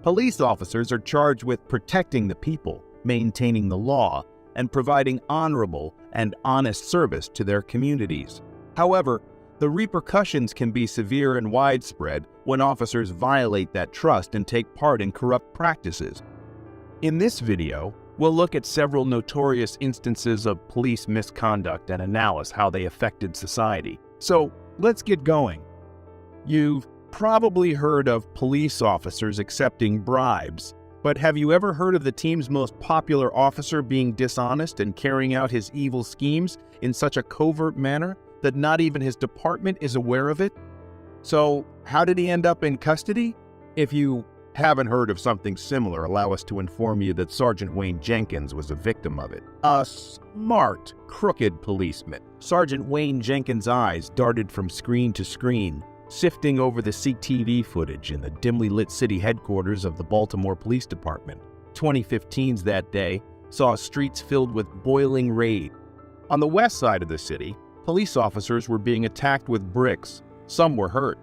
Police officers are charged with protecting the people, maintaining the law, and providing honorable and honest service to their communities. However, the repercussions can be severe and widespread when officers violate that trust and take part in corrupt practices. In this video, we'll look at several notorious instances of police misconduct and analyze how they affected society. So, let's get going. You've probably heard of police officers accepting bribes, but have you ever heard of the team's most popular officer being dishonest and carrying out his evil schemes in such a covert manner that not even his department is aware of it? So, how did he end up in custody? If you haven't heard of something similar, allow us to inform you that Sergeant Wayne Jenkins was a victim of it. A smart, crooked policeman. Sergeant Wayne Jenkins' eyes darted from screen to screen, sifting over the CCTV footage in the dimly lit city headquarters of the Baltimore Police Department. 2015's that day saw streets filled with boiling rage. On the west side of the city, police officers were being attacked with bricks. Some were hurt.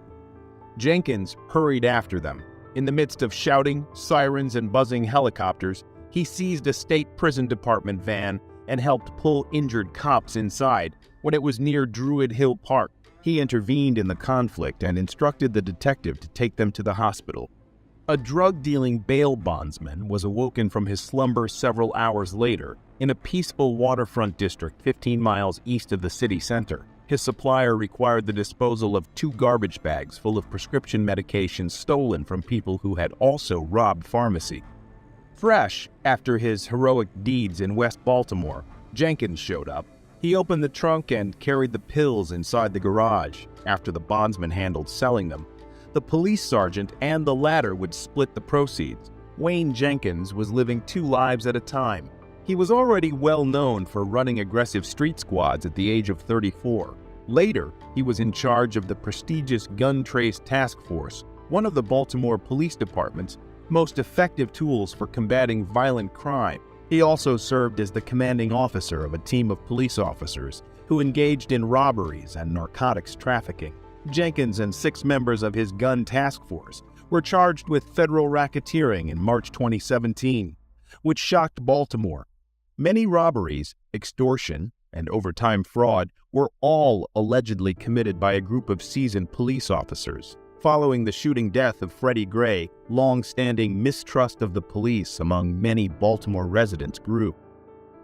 Jenkins hurried after them. In the midst of shouting, sirens, and buzzing helicopters, he seized a state prison department van and helped pull injured cops inside. When it was near Druid Hill Park, he intervened in the conflict and instructed the detective to take them to the hospital. A drug-dealing bail bondsman was awoken from his slumber several hours later in a peaceful waterfront district 15 miles east of the city center. His supplier required the disposal of 2 garbage bags full of prescription medications stolen from people who had also robbed pharmacy. Fresh after his heroic deeds in West Baltimore, Jenkins showed up. He opened the trunk and carried the pills inside the garage. After the bondsman handled selling them, the police sergeant and the latter would split the proceeds. Wayne Jenkins was living 2 lives at a time. He was already well known for running aggressive street squads at the age of 34. Later, he was in charge of the prestigious Gun Trace Task Force, one of the Baltimore Police Department's most effective tools for combating violent crime. He also served as the commanding officer of a team of police officers who engaged in robberies and narcotics trafficking. Jenkins and 6 members of his gun task force were charged with federal racketeering in March 2017, which shocked Baltimore. Many robberies, extortion, and overtime fraud were all allegedly committed by a group of seasoned police officers. Following the shooting death of Freddie Gray, long-standing mistrust of the police among many Baltimore residents grew.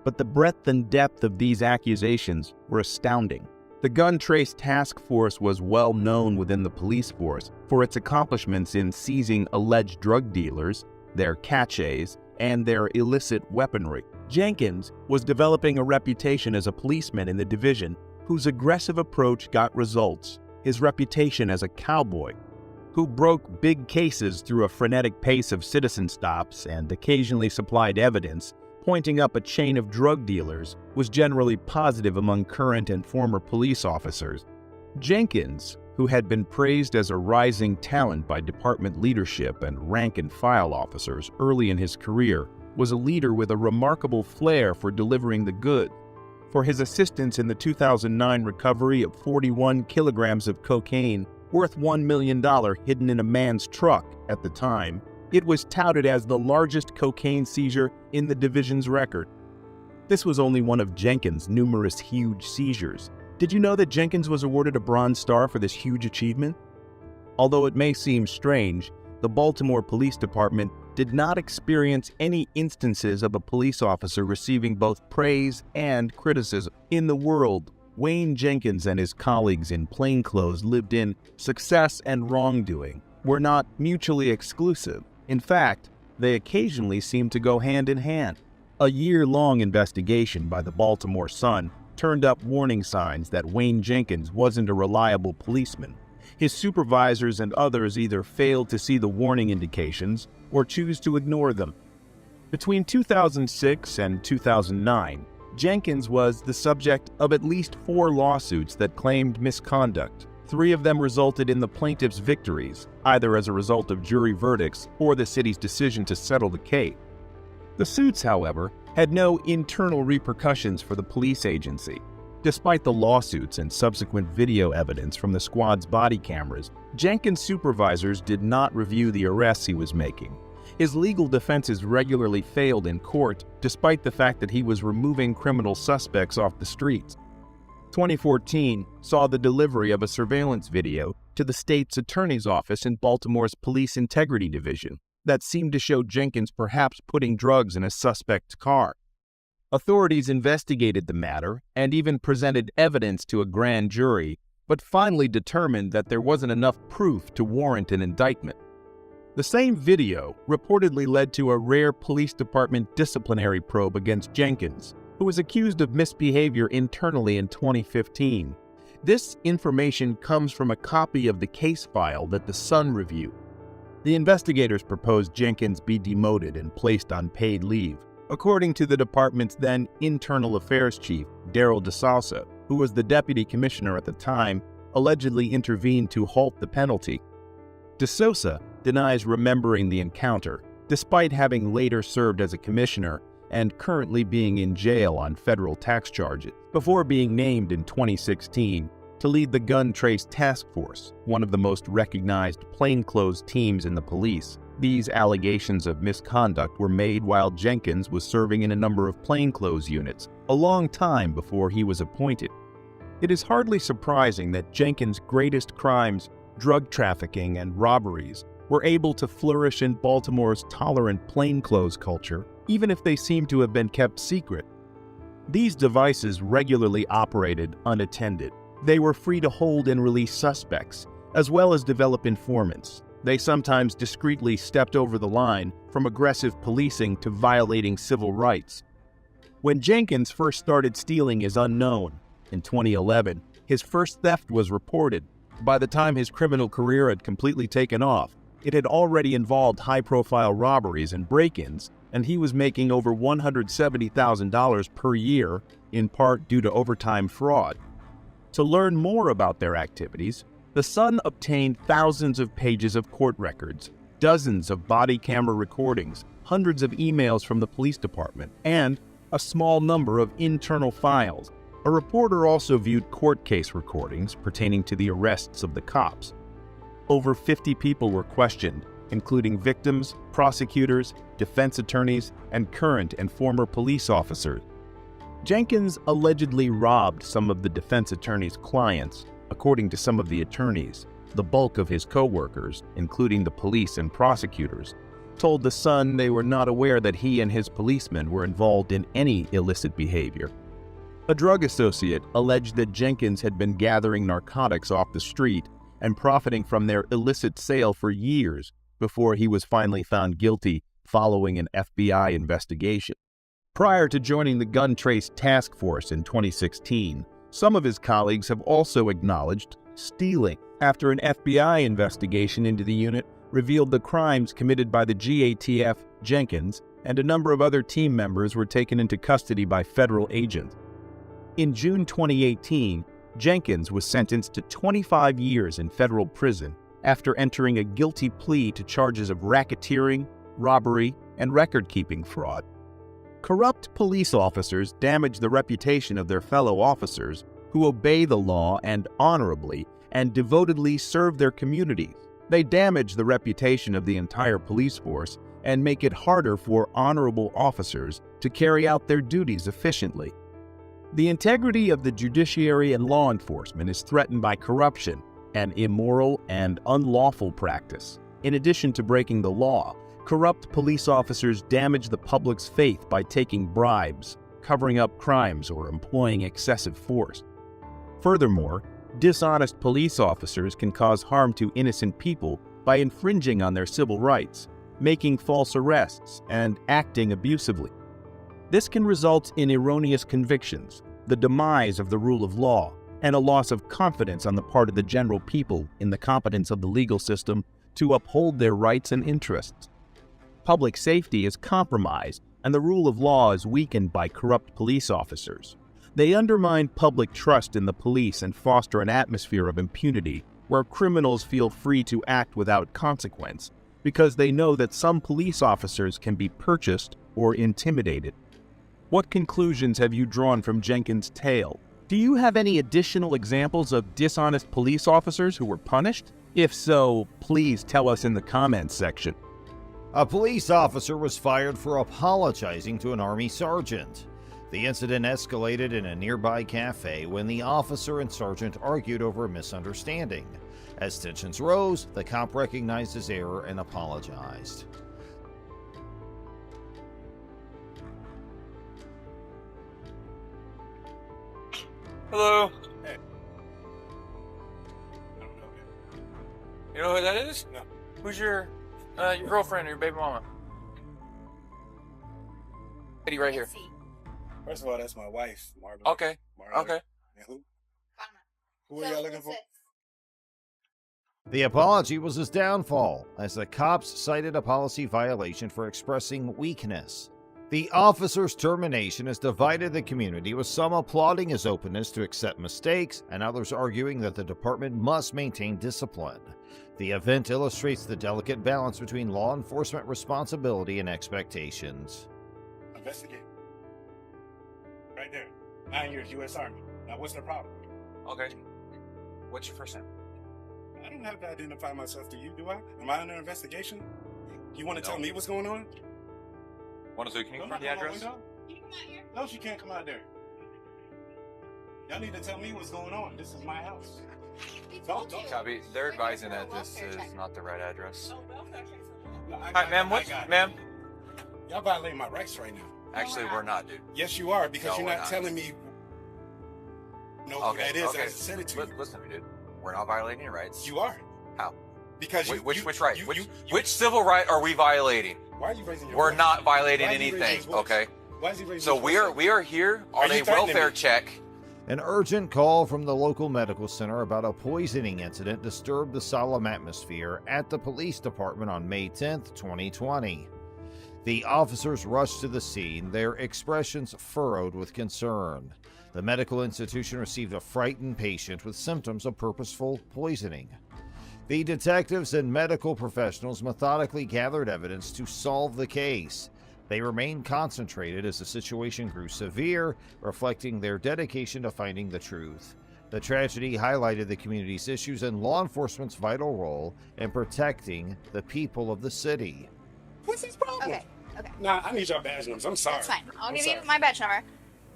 But the breadth and depth of these accusations were astounding. The Gun Trace Task Force was well known within the police force for its accomplishments in seizing alleged drug dealers, their caches, and their illicit weaponry. Jenkins was developing a reputation as a policeman in the division whose aggressive approach got results. His reputation as a cowboy who broke big cases through a frenetic pace of citizen stops and occasionally supplied evidence pointing up a chain of drug dealers was generally positive among current and former police officers. Jenkins, who had been praised as a rising talent by department leadership and rank-and-file officers early in his career, was a leader with a remarkable flair for delivering the goods. For his assistance in the 2009 recovery of 41 kilograms of cocaine, worth $1 million hidden in a man's truck at the time, it was touted as the largest cocaine seizure in the division's record. This was only one of Jenkins' numerous huge seizures. Did you know that Jenkins was awarded a Bronze Star for this huge achievement? Although it may seem strange, the Baltimore Police Department did not experience any instances of a police officer receiving both praise and criticism. In the world, Wayne Jenkins and his colleagues in plainclothes lived in success and wrongdoing were not mutually exclusive. In fact, they occasionally seemed to go hand in hand. A year-long investigation by the Baltimore Sun turned up warning signs that Wayne Jenkins wasn't a reliable policeman. His supervisors and others either failed to see the warning indications or choose to ignore them. Between 2006 and 2009, Jenkins was the subject of at least 4 lawsuits that claimed misconduct. 3 of them resulted in the plaintiff's victories, either as a result of jury verdicts or the city's decision to settle the case. The suits, however, had no internal repercussions for the police agency. Despite the lawsuits and subsequent video evidence from the squad's body cameras, Jenkins' supervisors did not review the arrests he was making. His legal defenses regularly failed in court, despite the fact that he was removing criminal suspects off the streets. 2014 saw the delivery of a surveillance video to the state's attorney's office in Baltimore's Police Integrity Division that seemed to show Jenkins perhaps putting drugs in a suspect's car. Authorities investigated the matter and even presented evidence to a grand jury, but finally determined that there wasn't enough proof to warrant an indictment. The same video reportedly led to a rare police department disciplinary probe against Jenkins, who was accused of misbehavior internally in 2015. This information comes from a copy of the case file that the Sun reviewed. The investigators proposed Jenkins be demoted and placed on paid leave, according to the department's then Internal Affairs Chief, Daryl DeSouza, who was the deputy commissioner at the time, allegedly intervened to halt the penalty. DeSouza denies remembering the encounter, despite having later served as a commissioner and currently being in jail on federal tax charges, before being named in 2016 to lead the Gun Trace Task Force, one of the most recognized plainclothes teams in the police. These allegations of misconduct were made while Jenkins was serving in a number of plainclothes units, a long time before he was appointed. It is hardly surprising that Jenkins' greatest crimes, drug trafficking and robberies, were able to flourish in Baltimore's tolerant plainclothes culture, even if they seem to have been kept secret. These devices regularly operated unattended. They were free to hold and release suspects, as well as develop informants. They sometimes discreetly stepped over the line from aggressive policing to violating civil rights. When Jenkins first started stealing is unknown. In 2011, his first theft was reported. By the time his criminal career had completely taken off, it had already involved high-profile robberies and break-ins, and he was making over $170,000 per year, in part due to overtime fraud. To learn more about their activities, the Sun obtained thousands of pages of court records, dozens of body camera recordings, hundreds of emails from the police department, and a small number of internal files. A reporter also viewed court case recordings pertaining to the arrests of the cops. Over 50 people were questioned, including victims, prosecutors, defense attorneys, and current and former police officers. Jenkins allegedly robbed some of the defense attorney's clients. According to some of the attorneys, the bulk of his co-workers, including the police and prosecutors, told the Sun they were not aware that he and his policemen were involved in any illicit behavior. A drug associate alleged that Jenkins had been gathering narcotics off the street and profiting from their illicit sale for years before he was finally found guilty following an FBI investigation. Prior to joining the Gun Trace Task Force in 2016, some of his colleagues have also acknowledged stealing after an FBI investigation into the unit revealed the crimes committed by the GATF, Jenkins, and a number of other team members were taken into custody by federal agents. In June 2018, Jenkins was sentenced to 25 years in federal prison after entering a guilty plea to charges of racketeering, robbery, and record-keeping fraud. Corrupt police officers damage the reputation of their fellow officers who obey the law and honorably and devotedly serve their communities. They damage the reputation of the entire police force and make it harder for honorable officers to carry out their duties efficiently. The integrity of the judiciary and law enforcement is threatened by corruption, an immoral and unlawful practice. In addition to breaking the law, corrupt police officers damage the public's faith by taking bribes, covering up crimes, or employing excessive force. Furthermore, dishonest police officers can cause harm to innocent people by infringing on their civil rights, making false arrests, and acting abusively. This can result in erroneous convictions, the demise of the rule of law, and a loss of confidence on the part of the general people in the competence of the legal system to uphold their rights and interests. Public safety is compromised, and the rule of law is weakened by corrupt police officers. They undermine public trust in the police and foster an atmosphere of impunity where criminals feel free to act without consequence because they know that some police officers can be purchased or intimidated. What conclusions have you drawn from Jenkins' tale? Do you have any additional examples of dishonest police officers who were punished? If so, please tell us in the comments section. A police officer was fired for apologizing to an Army sergeant. The incident escalated in a nearby cafe when the officer and sergeant argued over a misunderstanding. As tensions rose, the cop recognized his error and apologized. Hello. Hey. You know who that is? No. Who's your girlfriend or your baby mama? Lady right here. First of all, that's my wife, Margaret. Okay. Margaret. Okay. And who are y'all looking for? The apology was his downfall, as the cops cited a policy violation for expressing weakness. The officer's termination has divided the community, with some applauding his openness to accept mistakes and others arguing that the department must maintain discipline. The event illustrates the delicate balance between law enforcement responsibility and expectations. Investigate. Right there. 9 years, U.S. Army. Now, what's the problem? Okay. What's your first name? I don't have to identify myself to you, do I? Am I under investigation? You want to tell me what's going on? 102, can you confirm the address? Can you come out here? No, she can't come out there. Y'all need to tell me what's going on. This is my house. Don't. Copy. They're advising that this is not the right address. No, Hi, ma'am. Ma'am? Y'all violating my rights right now. Actually, we're not, dude. Yes, you are, because No, you're we're not not. telling me who that is. I said it to you. Listen to me, dude. We're not violating your rights. You are. How? Because Which right? Which civil right are we violating? Why are you raising your We're voice? not violating Why is he raising anything, his voice? okay? Why is he raising So his we voice? are here on Are you a threatening welfare me? check. An urgent call from the local medical center about a poisoning incident disturbed the solemn atmosphere at the police department on May 10, 2020. The officers rushed to the scene, their expressions furrowed with concern. The medical institution received a frightened patient with symptoms of purposeful poisoning. The detectives and medical professionals methodically gathered evidence to solve the case. They remained concentrated as the situation grew severe, reflecting their dedication to finding the truth. The tragedy highlighted the community's issues and law enforcement's vital role in protecting the people of the city. What's his problem? Okay. Nah, I need your badge numbers. I'm sorry. That's fine. I'll I'm give sorry. you my badge number.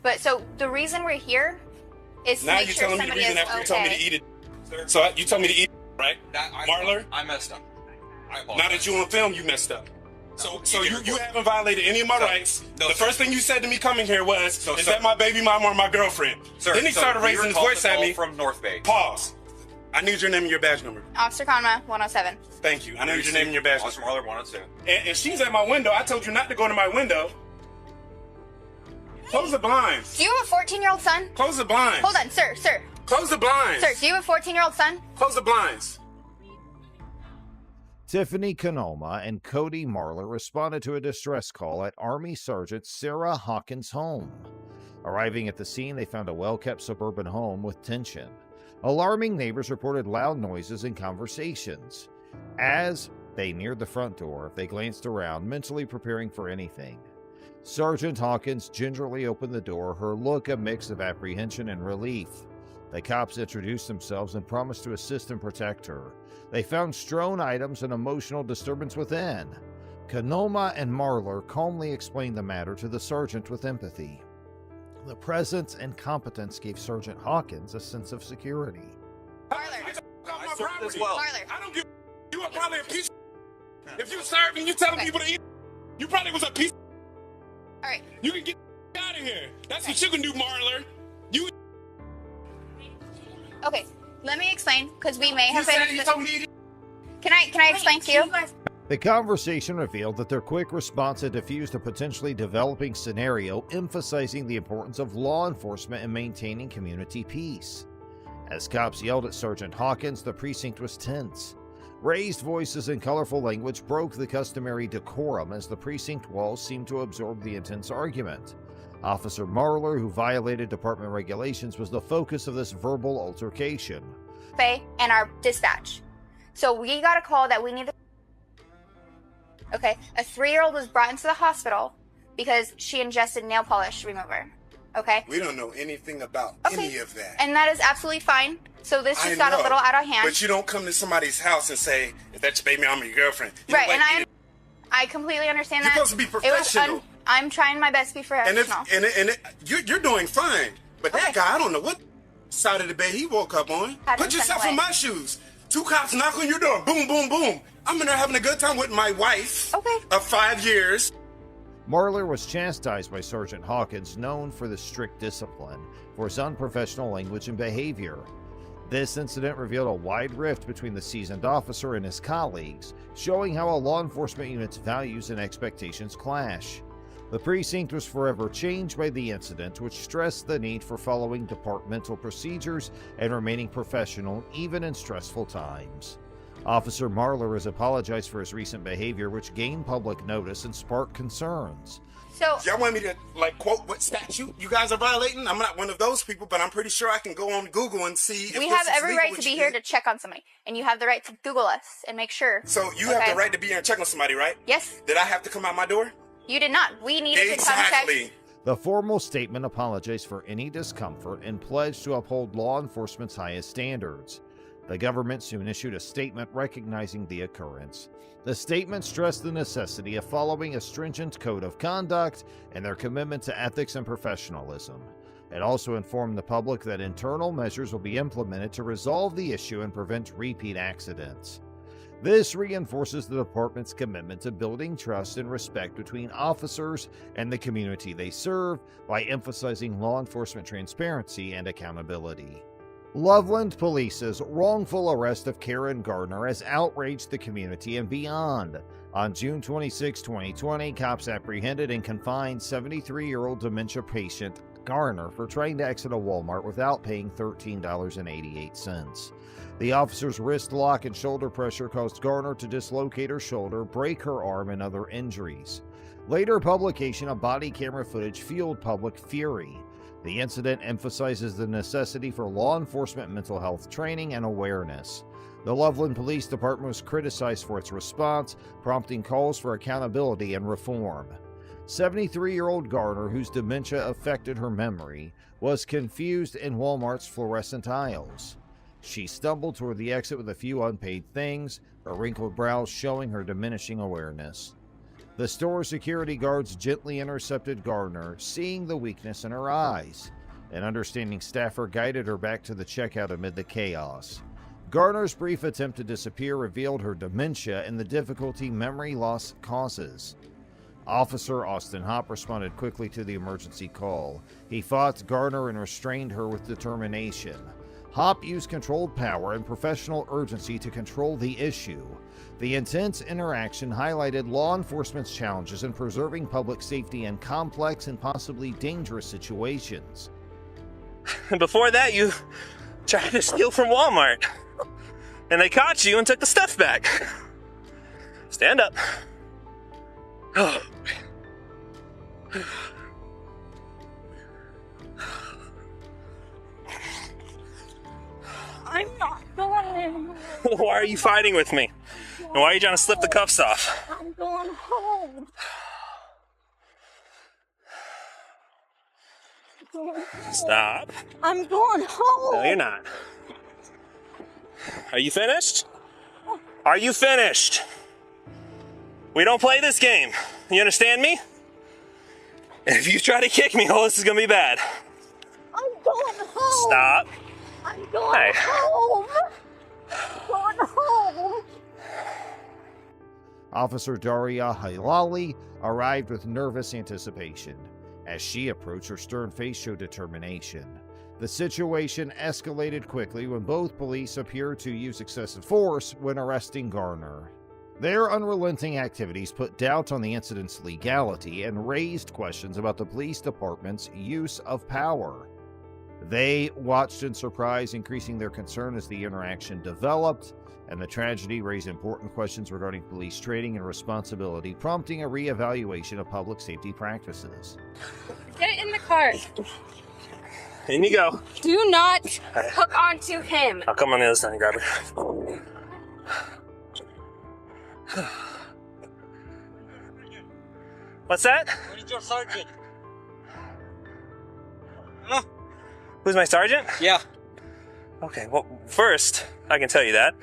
But so the reason we're here is to Now make you're sure telling me the somebody reason is after you told me to okay. eat it. So you told me to eat it, right? Marler? I messed up. I apologize. Now that you on film, you messed up. So you haven't violated any of my rights. No, the sir. first thing you said to me coming here was, So, is sir. that my baby mama or my girlfriend? Sir, Then he started we raising were his called voice to at call me. from North Bay. Pause. I need your name and your badge number. Officer Conma, 107. Thank you. I need your name and your badge Officer number. Marler 102. And she's at my window. I told you not to go to my window. Close the blinds. Do you have a 14-year-old son? Close the blinds. Hold on, sir. Close the blinds. Sir, do you have a 14-year-old son? Close the blinds. Tiffany Canoma and Cody Marler responded to a distress call at Army Sergeant Sarah Hawkins' home. Arriving at the scene, they found a well-kept suburban home with tension. Alarming neighbors reported loud noises and conversations. As they neared the front door, they glanced around, mentally preparing for anything. Sergeant Hawkins gingerly opened the door, her look a mix of apprehension and relief. The cops introduced themselves and promised to assist and protect her. They found strewn items and emotional disturbance within. Canoma and Marler calmly explained the matter to the sergeant with empathy. The presence and competence gave Sergeant Hawkins a sense of security. Marler. I served as well. Marler. I don't give. You are probably a piece. If you served and you telling people to eat, you probably was a piece. All right. You can get out of here. That's what you can do, Marler. You. Okay. Let me explain, because we may have said been. you told me to eat. Can I explain to you? The conversation revealed that their quick response had diffused a potentially developing scenario, emphasizing the importance of law enforcement in maintaining community peace. As cops yelled at Sergeant Hawkins, the precinct was tense. Raised voices and colorful language broke the customary decorum as the precinct walls seemed to absorb the intense argument. Officer Marler, who violated department regulations, was the focus of this verbal altercation. And our dispatch. So we got a call that we need to. Okay, a 3-year-old was brought into the hospital because she ingested nail polish remover. Okay? We don't know anything about Okay. any of that. And that is absolutely fine. So this I just got a know, little out of hand. But you don't come to somebody's house and say, "Is that your baby mama or your girlfriend?" You Right, don't and eat I completely understand You're that. supposed to be professional. I'm trying my best to be And professional. you're doing fine. But that Okay. guy, I don't know what side of the bed he woke up on. Had him Put sent yourself away. in my shoes. 2 cops knock on your door. Boom, boom, boom. I'm in there having a good time with my wife Okay. of 5 years. Marler was chastised by Sergeant Hawkins, known for the strict discipline, for his unprofessional language and behavior. This incident revealed a wide rift between the seasoned officer and his colleagues, showing how a law enforcement unit's values and expectations clash. The precinct was forever changed by the incident, which stressed the need for following departmental procedures and remaining professional even in stressful times. Officer Marler has apologized for his recent behavior, which gained public notice and sparked concerns. So Y'all want me to, like, quote what statute you guys are violating? I'm not one of those people, but I'm pretty sure I can go on Google and see if we this have is every legal right what to be you here did. to check on somebody, and you have the right to Google us and make sure. So you have the right to be here and check on somebody, right? Yes, Did I have to come out my door? you did not. We needed to come Exactly. check. The formal statement apologized for any discomfort and pledged to uphold law enforcement's highest standards. The government soon issued a statement recognizing the occurrence. The statement stressed the necessity of following a stringent code of conduct and their commitment to ethics and professionalism. It also informed the public that internal measures will be implemented to resolve the issue and prevent repeat accidents. This reinforces the department's commitment to building trust and respect between officers and the community they serve by emphasizing law enforcement transparency and accountability. Loveland Police's wrongful arrest of Karen Gardner has outraged the community and beyond. On June 26, 2020, cops apprehended and confined 73-year-old dementia patient Garner for trying to exit a Walmart without paying $13.88. The officer's wrist lock and shoulder pressure caused Garner to dislocate her shoulder, break her arm, and other injuries. Later publication of body camera footage fueled public fury. The incident emphasizes the necessity for law enforcement mental health training and awareness. The Loveland Police Department was criticized for its response, prompting calls for accountability and reform. 73-year-old Garner, whose dementia affected her memory, was confused in Walmart's fluorescent aisles. She stumbled toward the exit with a few unpaid things, her wrinkled brows showing her diminishing awareness. The store security guards gently intercepted Gardner, seeing the weakness in her eyes. An understanding staffer guided her back to the checkout amid the chaos. Gardner's brief attempt to disappear revealed her dementia and the difficulty memory loss causes. Officer Austin Hopp responded quickly to the emergency call. He fought Gardner and restrained her with determination. Hopp used controlled power and professional urgency to control the issue. The intense interaction highlighted law enforcement's challenges in preserving public safety in complex and possibly dangerous situations. And before that, you tried to steal from Walmart. And they caught you and took the stuff back. Stand up. Oh. I'm not going. Why are you fighting with me? And why are you trying to slip the cuffs off? I'm going home. Stop. I'm going home. No, you're not. Are you finished? Are you finished? We don't play this game. You understand me? And if you try to kick me, oh, this is gonna be bad. I'm going home. Stop. I'm going home. I'm going home. Officer Daria Hilali arrived with nervous anticipation. As she approached, her stern face showed determination. The situation escalated quickly when both police appeared to use excessive force when arresting Garner. Their unrelenting activities put doubt on the incident's legality and raised questions about the police department's use of power. They watched in surprise, increasing their concern as the interaction developed, and the tragedy raised important questions regarding police training and responsibility, prompting a reevaluation of public safety practices. Get in the car. In you go. Do not hook onto him. I'll come on the other side and grab her. What's that? Where's your sergeant? Who's my sergeant? Yeah. Okay, well, first, I can tell you that.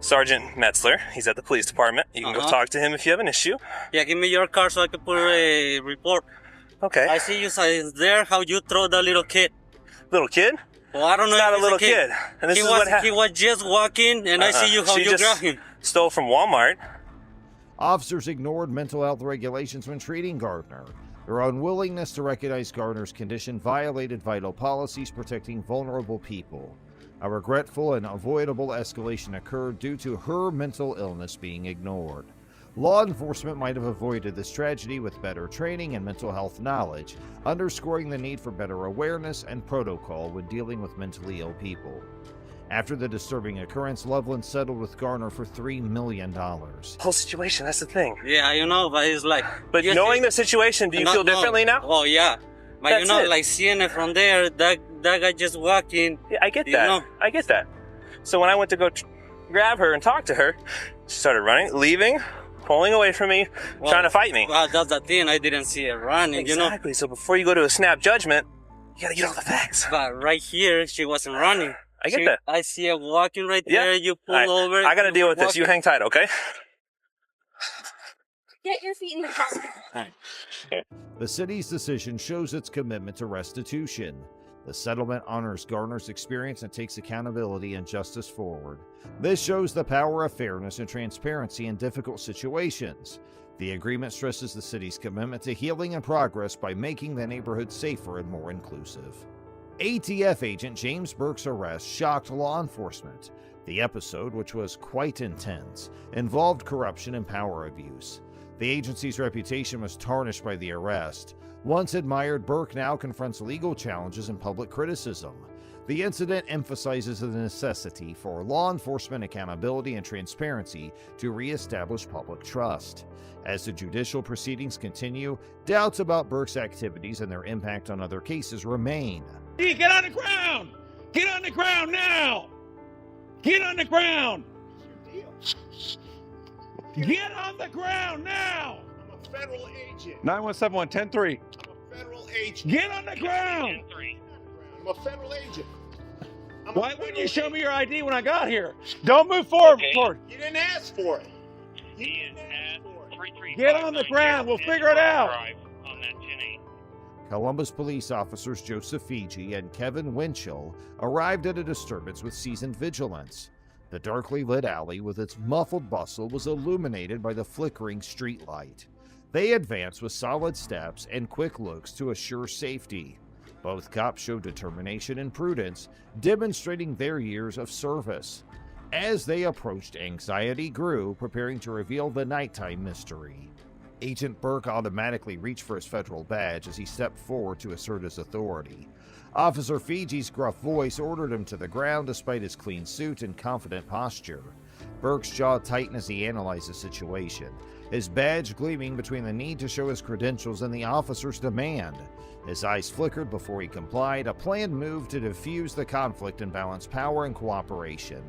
Sergeant Metzler. He's at the police department. You can go talk to him if you have an issue. Yeah, give me your car so I can put a report. Okay. I see you signs there. How you throw the little kid? Little kid? Well, I don't know. He's not if a little kid. kid. And this He is what happened. He was just walking, and I see you how She you just grab him. stole from Walmart. Officers ignored mental health regulations when treating Gardner. Their unwillingness to recognize Gardner's condition violated vital policies protecting vulnerable people. A regretful and avoidable escalation occurred due to her mental illness being ignored. Law enforcement might have avoided this tragedy with better training and mental health knowledge, underscoring the need for better awareness and protocol when dealing with mentally ill people. After the disturbing occurrence, Loveland settled with Garner for $3 million. Whole situation, that's the thing. Yeah, you know, but it's like... But knowing the situation, do you feel differently now? Oh, yeah. But That's you know, it. like seeing it from there, that guy just walking. Yeah, I get You that. know? I get that. So when I went to go grab her and talk to her, she started running, leaving, pulling away from me, trying to fight me. Well, that's the thing. I didn't see it running, you know. Exactly. So before you go to a snap judgment, you gotta get all the facts. But right here, she wasn't running. I get that. I see her walking right Yeah. there. You pull All right. over. I gotta you deal with this. You walking. hang tight, okay? Get your feet in the car. The city's decision shows its commitment to restitution. The settlement honors Garner's experience and takes accountability and justice forward. This shows the power of fairness and transparency in difficult situations. The agreement stresses the city's commitment to healing and progress by making the neighborhood safer and more inclusive. ATF agent James Burke's arrest shocked law enforcement. The episode, which was quite intense, involved corruption and power abuse. The agency's reputation was tarnished by the arrest. Once admired, Burke now confronts legal challenges and public criticism. The incident emphasizes the necessity for law enforcement accountability and transparency to reestablish public trust. As the judicial proceedings continue, doubts about Burke's activities and their impact on other cases remain. Get on the ground! Get on the ground now! Get on the ground! Get on the ground now! I'm a federal agent. 917-110-3. I'm a federal agent. Get on the ground! I'm a federal agent. Why wouldn't you show me your ID when I got here? Don't move forward. You didn't ask for it. You didn't ask for it. Get on the ground. We'll figure it out. Columbus police officers Joseph Fiji and Kevin Winchell arrived at a disturbance with seasoned vigilance. The darkly lit alley with its muffled bustle was illuminated by the flickering street light. They advanced with solid steps and quick looks to assure safety. Both cops showed determination and prudence, demonstrating their years of service. As they approached, anxiety grew, preparing to reveal the nighttime mystery. Agent Burke automatically reached for his federal badge as he stepped forward to assert his authority. Officer Fiji's gruff voice ordered him to the ground despite his clean suit and confident posture. Burke's jaw tightened as he analyzed the situation, his badge gleaming between the need to show his credentials and the officer's demand. His eyes flickered before he complied, a planned move to diffuse the conflict and balance power and cooperation.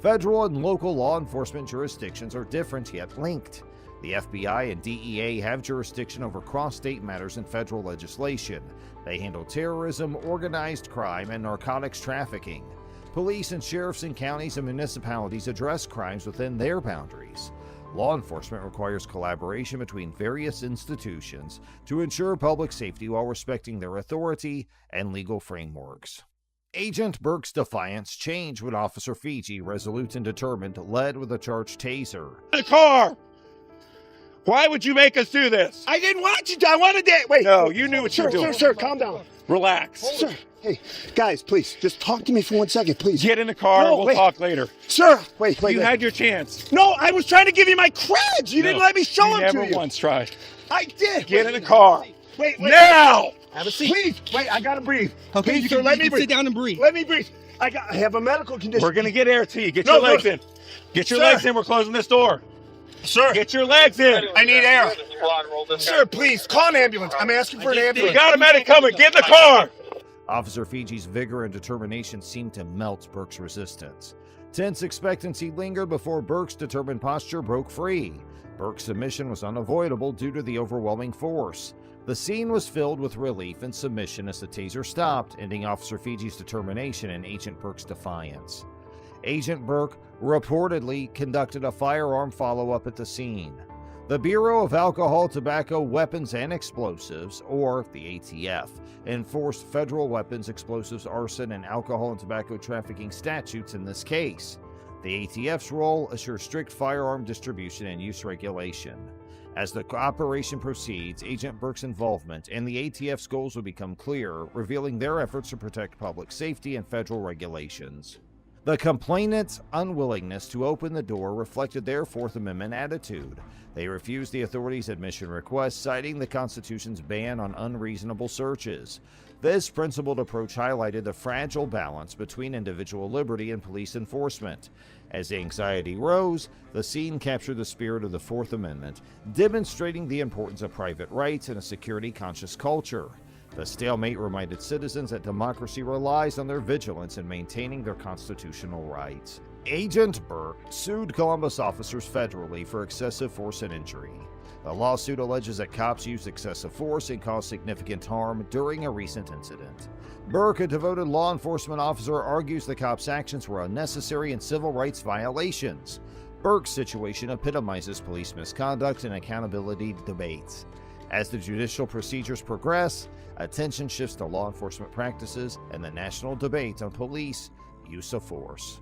Federal and local law enforcement jurisdictions are different yet linked. The FBI and DEA have jurisdiction over cross-state matters in federal legislation. They handle terrorism, organized crime, and narcotics trafficking. Police and sheriffs in counties and municipalities address crimes within their boundaries. Law enforcement requires collaboration between various institutions to ensure public safety while respecting their authority and legal frameworks. Agent Burke's defiance changed when Officer Fiji, resolute and determined, led with a charged taser. The car! Why would you make us do this? I didn't want you to. I wanted to. Wait. No, you knew what you were doing. Sir, calm down. Relax. Sir, hey, guys, please, just talk to me for 1 second, please. Get in the car. No, We'll wait. talk later. Sir, wait. You had your chance. No, I was trying to give you my creds. You didn't let me show You them to never you. once tried. I did. Get in the car. Wait. Now! Have a seat. Please, wait, I gotta breathe. Okay, please, you sir, can, let you me can breathe. sit down and breathe. Let me breathe. I have a medical condition. We're going to get air to you. Get No, your legs no. in. Get your Sir. legs in. We're closing this door. Sir, Get your legs in. I need air. Sir, please, call an ambulance. I'm asking for an We ambulance. got a medic coming. Get in the car. Officer Fiji's vigor and determination seemed to melt Burke's resistance. Tense expectancy lingered before Burke's determined posture broke free. Burke's submission was unavoidable due to the overwhelming force. The scene was filled with relief and submission as the taser stopped, ending Officer Fiji's determination and Agent Burke's defiance. Agent Burke reportedly conducted a firearm follow-up at the scene. The Bureau of Alcohol, Tobacco, Weapons, and Explosives, or the ATF, enforced federal weapons, explosives, arson, and alcohol and tobacco trafficking statutes in this case. The ATF's role assures strict firearm distribution and use regulation. As the operation proceeds, Agent Burke's involvement and the ATF's goals will become clearer, revealing their efforts to protect public safety and federal regulations. The complainant's unwillingness to open the door reflected their Fourth Amendment attitude. They refused the authorities' admission request, citing the Constitution's ban on unreasonable searches. This principled approach highlighted the fragile balance between individual liberty and police enforcement. As anxiety rose, the scene captured the spirit of the Fourth Amendment, demonstrating the importance of private rights in a security-conscious culture. The stalemate reminded citizens that democracy relies on their vigilance in maintaining their constitutional rights. Agent Burke sued Columbus officers federally for excessive force and injury. The lawsuit alleges that cops used excessive force and caused significant harm during a recent incident. Burke, a devoted law enforcement officer, argues the cops' actions were unnecessary and civil rights violations. Burke's situation epitomizes police misconduct and accountability debates. As the judicial procedures progress, attention shifts to law enforcement practices and the national debate on police use of force.